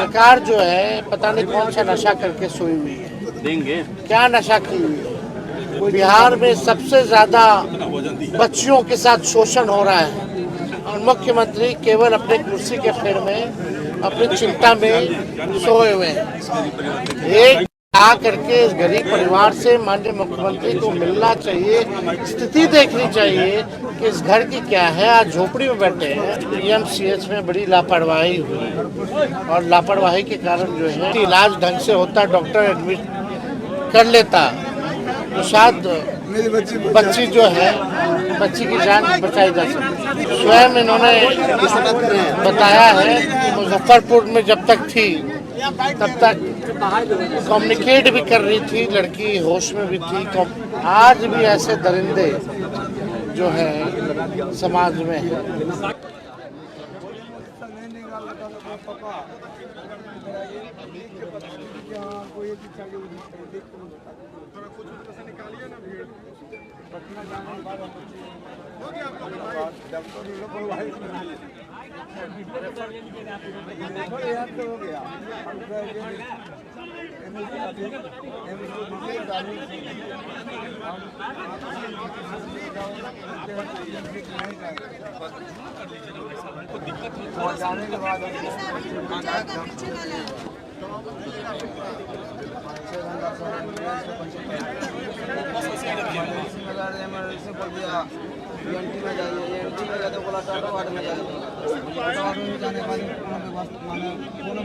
सरकार जो है पता नहीं कौन सा नशा करके सोई हुई है। देंगे क्या नशा की हुई है? बिहार में सबसे ज्यादा बच्चियों के साथ शोषण हो रहा है और मुख्यमंत्री केवल अपने कुर्सी के फेर में अपनी चिंता में सोए हुए हैं। एक आ करके इस गरीब परिवार से माननीय मुख्यमंत्री को मिलना चाहिए, स्थिति देखनी चाहिए कि इस घर की क्या है। आज झोपड़ी में बैठे हैं। पीएमसीएच में बड़ी लापरवाही हुई और लापरवाही के कारण जो है इलाज ढंग से होता, डॉक्टर एडमिट कर लेता तो शायद बच्ची जो है बच्ची की जान बचाई जा सकती। स्वयं इन्होंने बताया है कि मुजफ्फरपुर में जब तक थी तब तक कम्युनिकेट भी कर रही थी, लड़की होश में भी थी। आज भी ऐसे दरिंदे जो है समाज में है।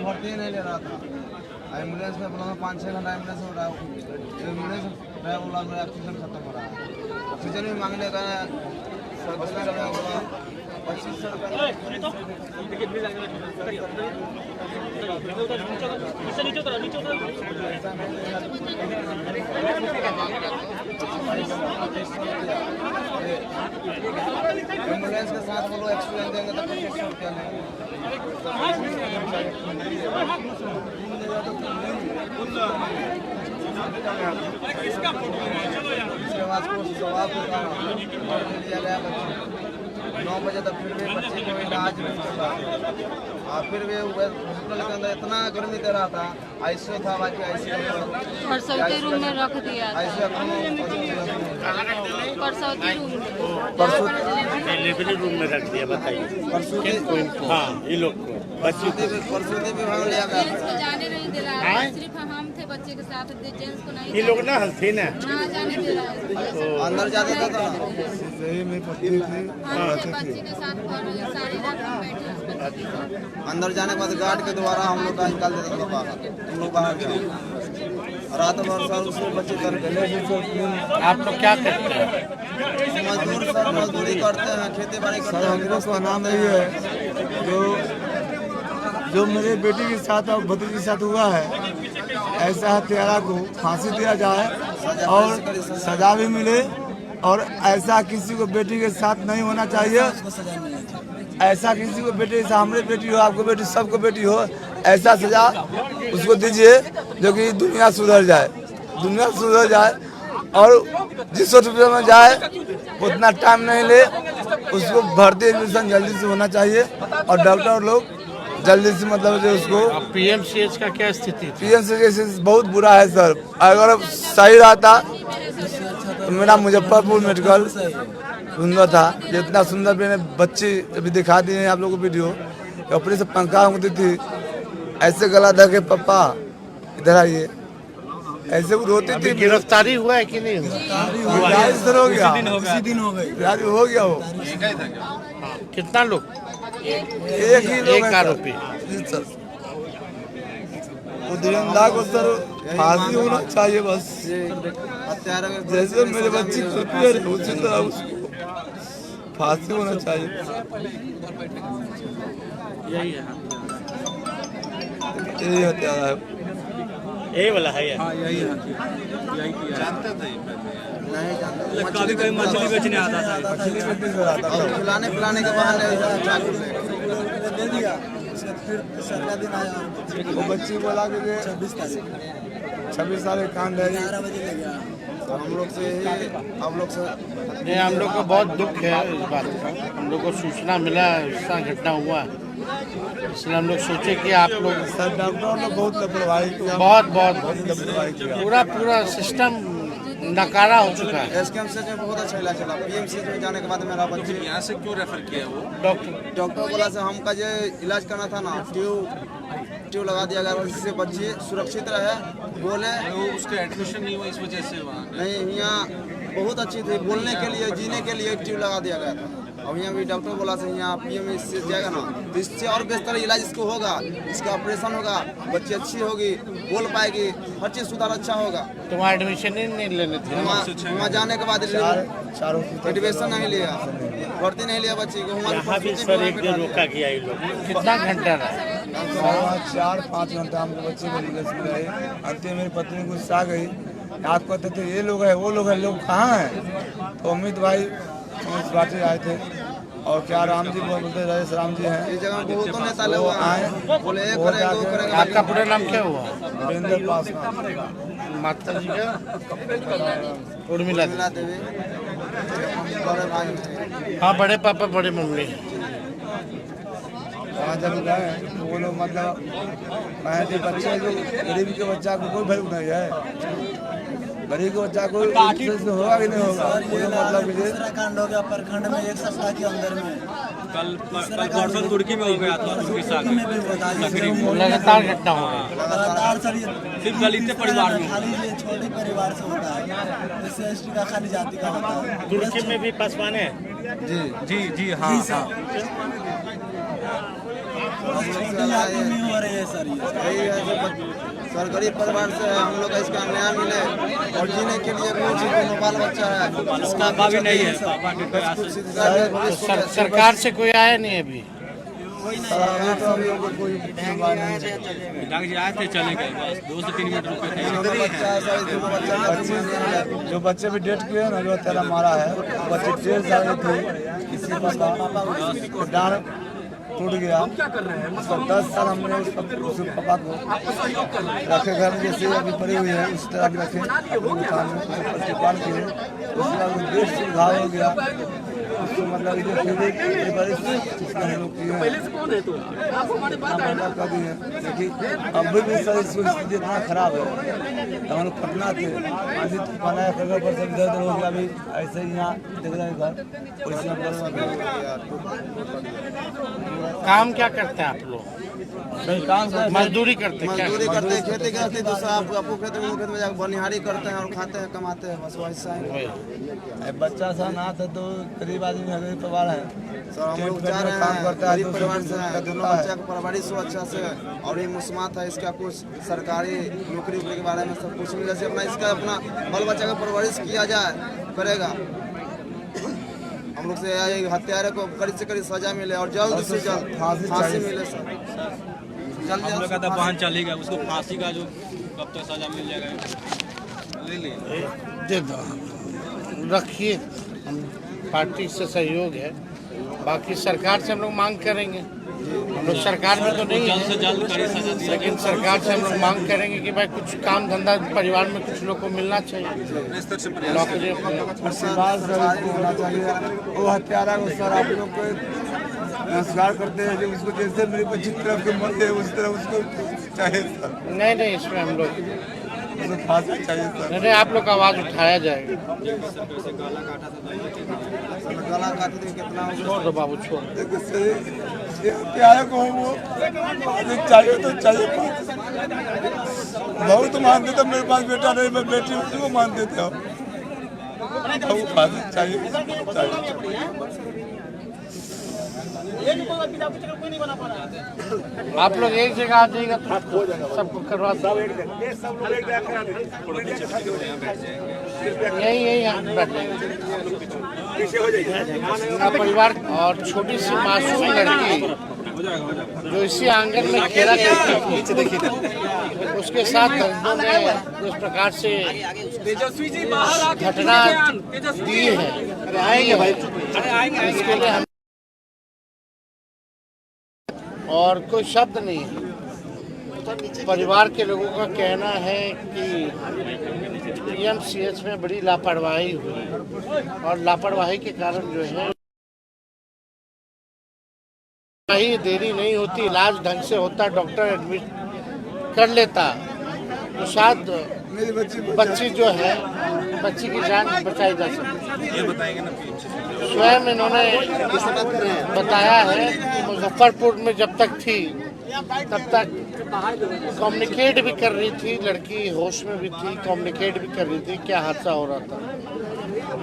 भर्ती नहीं ले रहा था। एम्बुलेंस में बोला 5-6 घंटा एम्बुलेंस हो रहा है। एम्बुलेंस ड्राइवर बोला मेरा ऑक्सीजन खत्म हो रहा है। ऑक्सीजन भी मांगने का 2500 रुपये एम्बुलेंस के साथ बोलो एक्सीडेंट देंगे तो 2500 रुपया लेंगे। इसके बाद जवाब दिया गया 9 बजे तक, फिर भी बच्चे को इलाज नहीं चल रहा और फिर भी हॉस्पिटल के अंदर इतना गर्मी दे रहा था। आईसीयू था, बाकी आईसीयू परसौती रूम में रख दिया था। डिलीवरी रूम में रख दिया। बताइए। हाँ, ये लोग को परसूती भी भाग लिया गया। जाने नहीं दे रहा है, सिर्फ हम थे बच्चे के साथ, जेंट्स को नहीं। ये लोग ना हल्थी ना जाने दे रहा है। अंदर जाते थे तो बच्चे के साथ सारी रात हम बैठे। अंदर जाने के बाद गार्ड के द्वारा हम लोग का निकाल देते थे बाहर। हम लोग बाहर गए रात भर सर, उससे बच्चे कर। आप लोग क्या करते हैं? मजदूर सर, मजदूरी करते हैं, खेती बाड़ी करते हैं। मेरा का नाम यही है जो मेरे बेटी के साथ और भतीजी के साथ हुआ है, ऐसा हत्यारा को फांसी दिया जाए और सजा भी मिले। और ऐसा किसी को बेटी के साथ नहीं होना चाहिए। ऐसा किसी को बेटी, जैसा हमारी बेटी हो, आपको बेटी, सबको बेटी हो, ऐसा सजा उसको दीजिए जो कि दुनिया सुधर जाए, दुनिया सुधर जाए। और जिस हॉस्पिटल में जाए उतना टाइम नहीं ले, उसको भर्ती एडमिशन जल्दी से होना चाहिए और डॉक्टर लोग जल्दी से मतलब जो उसको। पीएमसीएच का क्या स्थिति? पीएमसीएच बहुत बुरा है सर। अगर सही रहता तो मेरा मुजफ्फरपुर मेडिकल सुंदर था। जितना सुंदर मैंने बच्ची अभी दिखा दी है आप लोगों को वीडियो, अपने से पंखा होती थी, ऐसे गला धर के पापा इधर आइए, ऐसे वो रोती थी। गिरफ्तारी हुआ है कि नहीं हुआ? हो गया, इसी दिन हो गया वो। कितना लोग? एक ही लोग आरोपी सर। तो धीरेन्द्र को सर फांसी होना चाहिए बस। जैसे मेरे बच्ची खुलपी है उसी तरह उसको फांसी होना चाहिए। यही है, यही हत्यारा है, यही वाला है। यही है। जानते थे नहीं जानते। कभी कोई मछली बेचने आता था, और खिलाने पिलाने के बहाने चाकू दे दिया। फिर दूसरा दिन आया वो बच्ची बोला कि 26 साल का कांड है। 11 बजे ले गया। हम लोग से हम लोग से नहीं, हम लोग को बहुत दुख है इस बात का। हम लोग को सूचना मिला ऐसा घटना हुआ इसलिए हम लोग सोचे कि आप लोग सर डॉक्टरों ने बहुत लापरवाही किया, बहुत लापरवाही किया। पूरा सिस्टम नकारा हो चुका है। एसकेएमसी में बहुत अच्छा इलाज चला। पीएमसी में जाने के बाद मेरा बच्चे यहाँ से क्यों रेफर किया वो? डॉक्टर बोला से हमका जो इलाज करना था ना, ट्यूब लगा दिया गया जिससे बच्चे सुरक्षित रहे। बोले वो उसका एडमिशन नहीं हुआ इस वजह से वहाँ नहीं, यहाँ बहुत अच्छी थी, बोलने के लिए जीने के लिए ट्यूब लगा दिया गया था। अब यहाँ भी डॉक्टर बोला से यहाँ पीएम से जाएगा ना तो इससे और बेहतर इलाज इसको होगा, इसका ऑपरेशन होगा, बच्ची अच्छी होगी, बोल पाएगी, हर चीज़ सुधार अच्छा होगा। तो वहाँ एडमिशन ही नहीं लेने थे। वहाँ जाने के बाद एडमिशन नहीं लिया, भर्ती नहीं लिया बच्ची को। रोका गया ये लोग। कितना घंटा रहा? 4-5 घंटा हमको बच्चे को रिलैक्स में रहे। अंतिम मेरी पत्नी गुस्सा गई, याद कहते थे ये लोग है वो लोग है, लोग कहाँ हैं? तो अमित भाई उस बाटे आए थे और क्या राम जी बोलते राजेश राम जी हैं, इस जगह बहुत नेता लोग आए बोले ये करेंगे वो करेंगे। आपका पूरा नाम क्या हुआ? वीरेंद्र पासवान। माता जी का उर्मिला देवी बड़े भाई हैं। हाँ, बड़े पापा बड़े मम्मी। वहाँ जब गए तो वो लोग मतलब मैं जो बच्चे जो गरीब के बच्चा को कोई वैल्यू नहीं है, गरीब के बच्चा को होगा कि नहीं होगा कोई मतलब दूसरा कांड हो गया प्रखंड में 1 सप्ताह के अंदर में। कल परसों तुर्की में हो गया था, में भी होता है, लगातार घटना हो रही है। लगातार सर सिर्फ दलित परिवार में खाली ये छोटे परिवार से होता है, जैसे एसटी का खाली जाति का होता है। तुर्की में भी पासवान है। जी हाँ छोटी जाति में हो रही है सर ये। यही है जो सर गरीब परिवार से है, हम लोग का इसका न्याय मिले और जीने के लिए कुछ दोनों बाल बच्चा है, उसका पापा भी नहीं है, पापा के प्रयास से सरकार से कोई आया नहीं अभी। पिताजी आए थे, चले गए बस 2 से 3 मिनट रुके थे। जो बच्चे भी डेट किए ना, जो तेरा मारा है बच्चे 1.5 साल के थे, किसी का डार टूट गया। उसको 10 साल हमने उस पापा को रखे घर में, जैसे अभी पड़ी हुई है उस तरह भी रखे अपने दुकान में प्रतिपाल किए। उसके बाद देश से घाव हो गया, उसको मतलब जो कर दी है। देखिए अभी भी सर इसकी स्थिति इतना खराब है, तो हम लोग पटना थे अभी बनाया कर पर सब इधर हो गया। अभी ऐसे ही यहाँ देख रहे हैं घर, वैसे काम क्या करते हैं आप लोग? काम मजदूरी करते हैं क्या? मजदूरी करते हैं, खेती करते हैं, दूसरा आपको खेत में जाकर बनिहारी करते हैं और खाते हैं, कमाते हैं, बस वैसा है। बच्चा सा ना था तो गरीब आदमी है, गरीब परिवार है सर हम लोग जा रहे हैं, गरीब परिवार से हैं, दोनों बच्चा का परवरिश हो अच्छा से और ये मुस्मात है, इसका कुछ सरकारी नौकरी के बारे में सब कुछ मिले से अपना इसका अपना बाल बच्चा का परवरिश किया जाए करेगा। हम लोग से हत्यारे को कड़ी से कड़ी सजा मिले और जल्द से जल्द फांसी मिले सर। हम लोग का तो बहन चलेगा, उसको फांसी का जो कब तक सजा मिल जाएगा ले लिए। दे दो, रखिए, हम पार्टी से सहयोग है, बाकी सरकार से हम लोग मांग करेंगे। हम लोग सरकार में तो नहीं जल्द से है, जल्द कड़ी सजा दी। लेकिन सरकार से हम लोग मांग करेंगे कि भाई कुछ काम धंधा परिवार में कुछ लोग को मिलना चाहिए, नौकरी होना चाहिए। वो हत्यारा को सर आप लोग को नमस्कार करते हैं, जो उसको जैसे मेरे को जिस तरफ के मरते हैं उस तरह उसको चाहिए सर। नहीं, इसमें हम लोग उसको फांसी चाहिए सर। नहीं, आप लोग का आवाज़ उठाया जाएगा। गला काट दे कितना छोड़ दो बाबू, छोड़। प्यारे को वो चाहिए तो चाहिए। बहुत तो मानते थे, मेरे पास बेटा नहीं, मैं बेटी उसी को मानते थे। वो फांसी चाहिए। आप लोग एक जगह आ जाएगा तो सबको करवा दो। यही यहाँ बैठ जाएंगे परिवार। और छोटी सी मासूम लड़की जो इसी आंगन में खेला करती थी, उसके साथ दर्जनों ने इस प्रकार से घटना दी है। आएंगे भाई, इसके लिए हम और कोई शब्द नहीं है। परिवार के लोगों का कहना है कि पीएमसीएच में बड़ी लापरवाही हुई और लापरवाही के कारण जो है कहीं देरी नहीं होती, इलाज ढंग से होता, डॉक्टर एडमिट कर लेता तो शायद मेरी बच्ची जो है, बच्ची की जान बचाई जा सकती। ये बताएंगे ना स्वयं इन्होंने बताया है कि मुजफ्फरपुर में जब तक थी तब तक कम्युनिकेट भी कर रही थी, लड़की होश में भी थी, कम्युनिकेट भी कर रही थी क्या हादसा हो रहा था।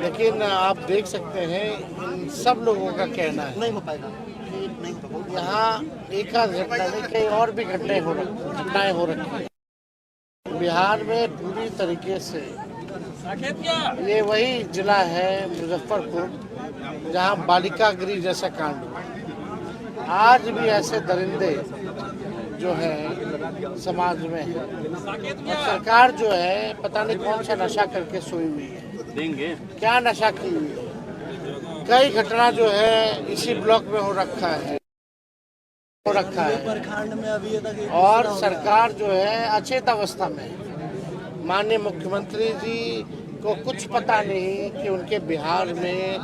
लेकिन आप देख सकते हैं इन सब लोगों का कहना है यहाँ एक आध घटना नहीं, कई और भी घटनाएं हो रखी हैं। बिहार में पूरी तरीके से ये वही जिला है मुजफ्फरपुर जहाँ बालिका गृह जैसा कांड हुआ। आज भी ऐसे दरिंदे जो है समाज में है और सरकार जो है पता नहीं कौन सा नशा करके सोई हुई है, क्या नशा की हुई है। कई घटना जो है इसी ब्लॉक में हो रखा है प्रखंड में अभी तक और सरकार जो है अचेत अवस्था में है। माननीय मुख्यमंत्री जी को कुछ पता नहीं कि उनके बिहार में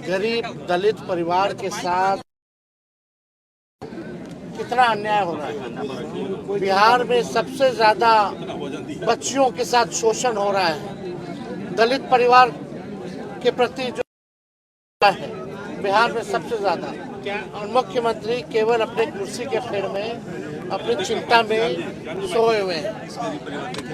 गरीब दलित परिवार के साथ कितना अन्याय हो रहा है। बिहार में सबसे ज्यादा बच्चियों के साथ शोषण हो रहा है। दलित परिवार के प्रति जो है बिहार में सबसे ज्यादा, और मुख्यमंत्री केवल अपने कुर्सी के फेर में अपनी चिंता में सोए हुए हैं।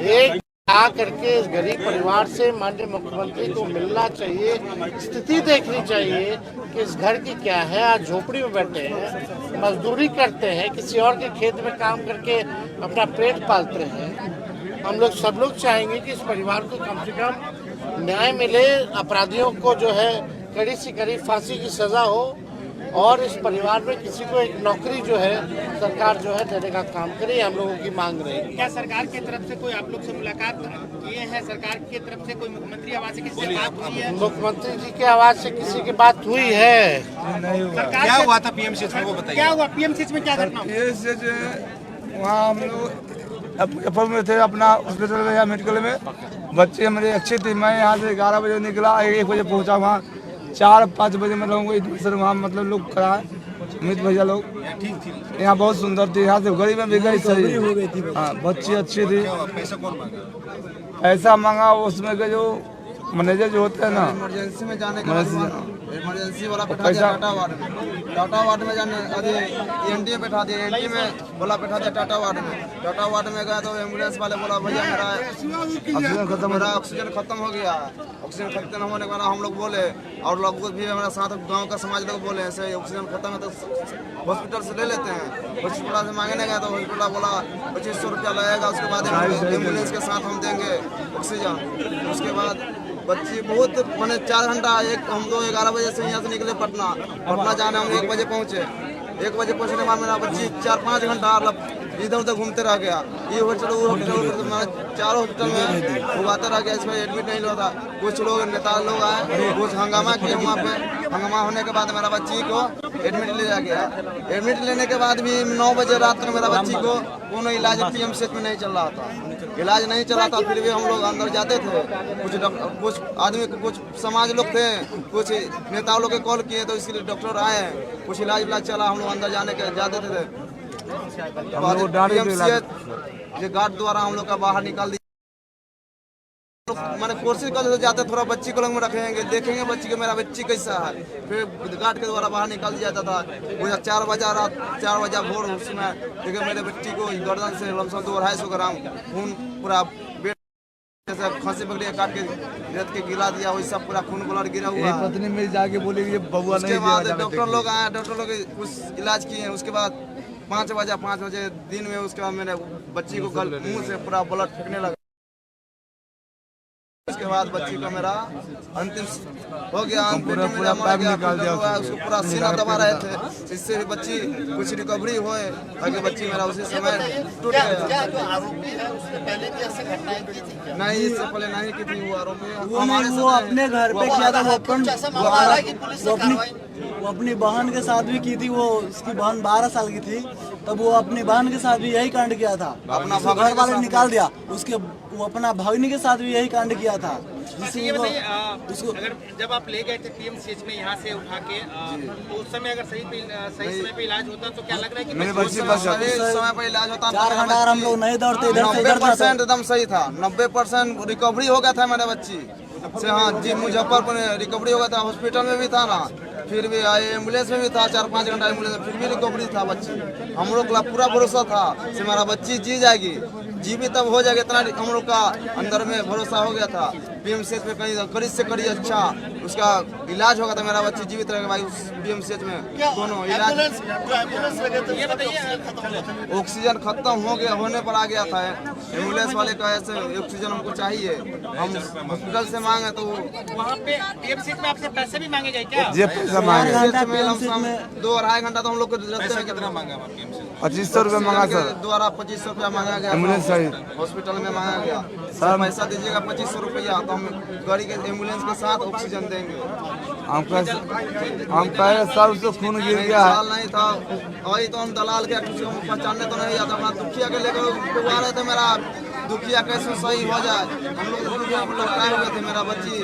एक आ करके इस गरीब परिवार से माननीय मुख्यमंत्री को मिलना चाहिए, स्थिति देखनी चाहिए कि इस घर की क्या है। आज झोपड़ी में बैठे हैं, मजदूरी करते हैं, किसी और के खेत में काम करके अपना पेट पालते हैं। हम लोग सब लोग चाहेंगे कि इस परिवार को कम से कम न्याय मिले, अपराधियों को जो है कड़ी से कड़ी फांसी की सजा हो और इस परिवार में किसी को एक नौकरी जो है सरकार जो है देने का काम करे। हम लोगों की मांग रही। क्या सरकार की तरफ से कोई आप लोग से मुलाकात किए हैं? सरकार की तरफ से कोई मुख्यमंत्री आवास से किसी से बात हुई है? मुख्यमंत्री जी के आवाज से किसी की बात हुई है? क्या हुआ था पीएमसीएच में, वो बताइए। क्या हुआ पीएमसीएच में, क्या घटना? वहाँ हम लोग मुजफ्फरपुर में थे, अपना हॉस्पिटल में या मेडिकल में। बच्चे मेरे अच्छे थे। मैं यहाँ से 11 बजे निकला, 1 बजे पहुँचा वहाँ। 4-5 बजे मैं लोगों को एडमिशन वहाँ मतलब लोग कराए, अमित भैया लोग यहाँ बहुत सुंदर थे। यहाँ से गरीब में भी गई सही हो गई थी। हाँ, बच्चे अच्छे थे। पैसा मांगा उसमें के जो मैनेजर जो होते हैं ना, इमरजेंसी में जाने के बाद इमरजेंसी वाला बैठा दिया टाटा वार्ड में जाने, अरे एनडी में बैठा दिया, एनडी में बोला बैठा दिया टाटा वार्ड में गया तो एम्बुलेंस वाले बोला भैया मेरा ऑक्सीजन खत्म हो गया। ऑक्सीजन खत्म होने के बाद हम लोग बोले और लोग भी हमारे साथ गांव का समाज लोग बोले ऐसे ऑक्सीजन खत्म है तो हॉस्पिटल से ले लेते हैं। हॉस्पिटल से मांगने गया तो हॉस्पिटल बोला 2500 रुपया लगेगा, उसके बाद एम्बुलेंस के साथ हम देंगे ऑक्सीजन। उसके बाद बच्ची बहुत मैंने 4 घंटा, हम तो 11 बजे से यहाँ से निकले पटना जाने हम 1 बजे पहुँचे। 1 बजे पहुँचने के बाद मेरा बच्ची 4-5 घंटा इधर उधर घूमते रह गया। ये हॉस्पिटल वो हॉस्पिटल, मैं 4 हॉस्पिटल में घुमाते रह गया। इसमें एडमिट नहीं हुआ था। कुछ लोग नेता लोग आए, कुछ हंगामा किए वहाँ पे। हंगामा होने के बाद मेरा बच्ची को एडमिट ले गया। एडमिट लेने के बाद भी 9 बजे रात में मेरा बच्ची को कोनो इलाज पीएमसीएच में नहीं चल रहा था। इलाज नहीं चला था, फिर भी हम लोग अंदर जाते थे। कुछ आदमी, कुछ समाज लोग थे, कुछ नेताओं लोग के कॉल किए तो इसके लिए डॉक्टर आए, कुछ इलाज चला। हम लोग अंदर जाते थे। ये गार्ड द्वारा हम लोग का बाहर निकाल दिया। मैंने कोशिश कर जाते थोड़ा बच्ची को में रखेंगे, देखेंगे बच्ची को, मेरा बच्ची कैसा है। फिर गार्ड के द्वारा बाहर निकाल दिया जाता था। मुझे 4 बजे भोर उसमें देखिए मेरे बच्ची को गर्दन से लमसम 200-250 ग्राम खून पूरा जैसे खांसी पकड़ी काट के रेत के गिरा दिया, वही सब पूरा खून ब्लड गिरा हुआ। पत्नी मेरी जाके बोली कि बबुआ नहीं। उसके बाद डॉक्टर लोग आए, डॉक्टर लोग कुछ इलाज किए। उसके बाद 5 बजे दिन में उसके बाद मैंने बच्ची को मुंह से पूरा ब्लड फेंकने लगा। उसके बाद बच्ची को मेरा अंतिम हो गया, पूरा पैप निकाल दिया, उसको पूरा सीना दबा रहे थे, इससे भी बच्ची कुछ रिकवरी होए। आगे बच्ची मेरा उसी समय टूट गया। नहीं, इससे पहले नहीं की थी वो आरोपी। वो अपने घर पे किया था। वो अपनी बहन के साथ भी की थी। वो उसकी बहन 12 साल की थी, तब वो अपनी बहन के साथ भी यही कांड किया था। अपना घर वाले निकाल दिया। वो अपना भगनी के साथ भी यही कांड किया था। अच्छा ये बताइए अगर जब आप ले गए थे पीएमसीएच में यहाँ से उठा के तो उस समय अगर सही समय पे इलाज होता तो क्या लग रहा है कि मेरे बच्चे पास सही समय पर इलाज होता 4 घंटा अगर हम लोग नहीं दौड़ते इधर से इधर 90% एकदम सही था। 90% रिकवरी हो गया था मेरे बच्ची से। हाँ जी, मुजफ्फरपुर में रिकवरी हो गया था, हॉस्पिटल में भी था ना, फिर भी एम्बुलेंस में भी था, 4-5 घंटा एम्बुलेंस में, फिर भी रिकवरी था बच्ची। हम लोग का पूरा भरोसा था कि हमारा बच्ची जी जाएगी, जी भी तब हो जाएगा, इतना हम लोग का अंदर में भरोसा हो गया था। पीएमसीएच में कहीं करीब से करीब अच्छा उसका इलाज होगा था, मेरा बच्ची जीवित रहेगा भाई उस पीएमसीएच में। दोनों इलाज ये बताइए ऑक्सीजन खत्म हो गया, होने पर आ गया था। एम्बुलेंस वाले का ऐसे ऑक्सीजन हमको चाहिए, हम हॉस्पिटल से मांगे तो वहाँ पे पीएमसीएच में आपसे पैसे भी मांगे गए क्या? ये पैसा मांगे 2-2.5 घंटा तो हम लोग को कितना मांगा? 2500 रुपये मांगा सर, द्वारा 2500 रुपया मांगा गया, एम्बुलेंस सहित हॉस्पिटल में मांगा गया। सर पैसा दीजिएगा 2500 रुपया, तो हम गाड़ी के एम्बुलेंस के साथ ऑक्सीजन देंगे। हम कहे सर उसको खून गिर गया है। साल नहीं था वही तो हम दलाल के किसी को पहचानने तो नहीं आता, अपना दुखिया के लेकर आ रहे थे, मेरा दुखिया कैसे सही हो जाए। हम लोग दुखिया लौटाए हुए थे, मेरा बच्ची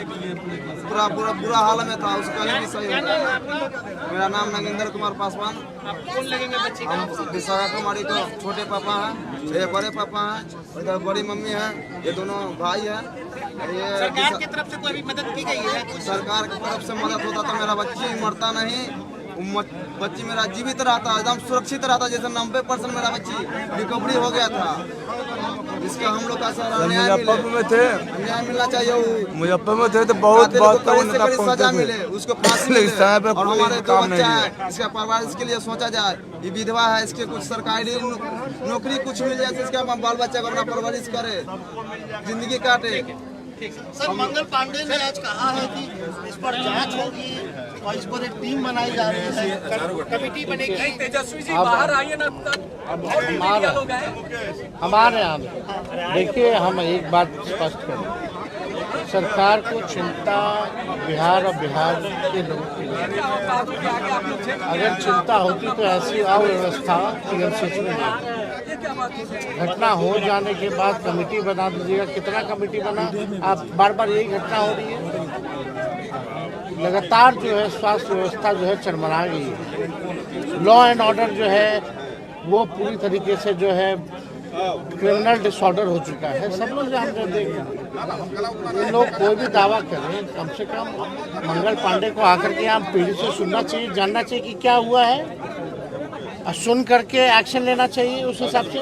पूरा बुरा हाल में था, उसका भी सही हो गया। मेरा नाम नागेंद्र कुमार पासवान। कौन लगेंगे बच्चे का? हम विशाखा कुमारी को छोटे पापा हैं, ये बड़े पापा हैं, इधर बड़ी मम्मी है, ये दोनों भाई हैं। ये सरकार की तरफ से कोई अभी मदद की गई है? सरकार की तरफ से मदद होता तो मेरा बच्ची मरता नहीं, बच्ची मेरा जीवित रहता, एकदम सुरक्षित रहता। जैसे 90% मेरा बच्ची रिकवरी हो गया था। इसका हम लोग का सर मुजफ्फरपुर में थे, न्याय मिलना चाहिए। मुजफ्फर में थे तो बहुत सजा मिले, उसको फांसी मिले। समय पे और हमारे दो काम नहीं बच्चा है, इसका परिवार इसके लिए सोचा जाए। ये विधवा है, इसके कुछ सरकारी नौकरी कुछ मिल जाए, इसका बाल बच्चा को अपना परवरिश करे, जिंदगी काटे। सर मंगल पांडे ने आज कहा है कि इस पर जांच होगी और इस पर एक टीम बनाई जा रही है, कमेटी बनेगी। तेजस्वी जी बाहर आइए ना, हमारे यहाँ देखिए, हम एक बात स्पष्ट करें, सरकार को चिंता बिहार और बिहार के लोगों की नहीं। अगर चिंता होती तो ऐसी अव्यवस्था पीएमसीएच में नहीं। घटना हो जाने के बाद कमेटी बना दीजिएगा। कितना कमेटी बना? आप बार बार यही घटना हो रही है। लगातार जो है स्वास्थ्य व्यवस्था जो है चरमरा गई है। लॉ एंड ऑर्डर जो है वो पूरी तरीके से जो है क्रिमिनल डिसऑर्डर हो चुका है। सब लोग हम जो देख रहे हैं, ये लोग कोई भी दावा करें, कम से कम मंगल पांडे को आकर के यहाँ पीढ़ी से सुनना चाहिए, जानना चाहिए कि क्या हुआ है, और सुन करके एक्शन लेना चाहिए उस हिसाब से।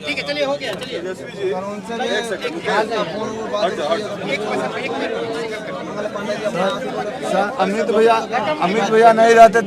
ठीक है, चलिए हो गया, चलिए अमित भैया नहीं रहते तो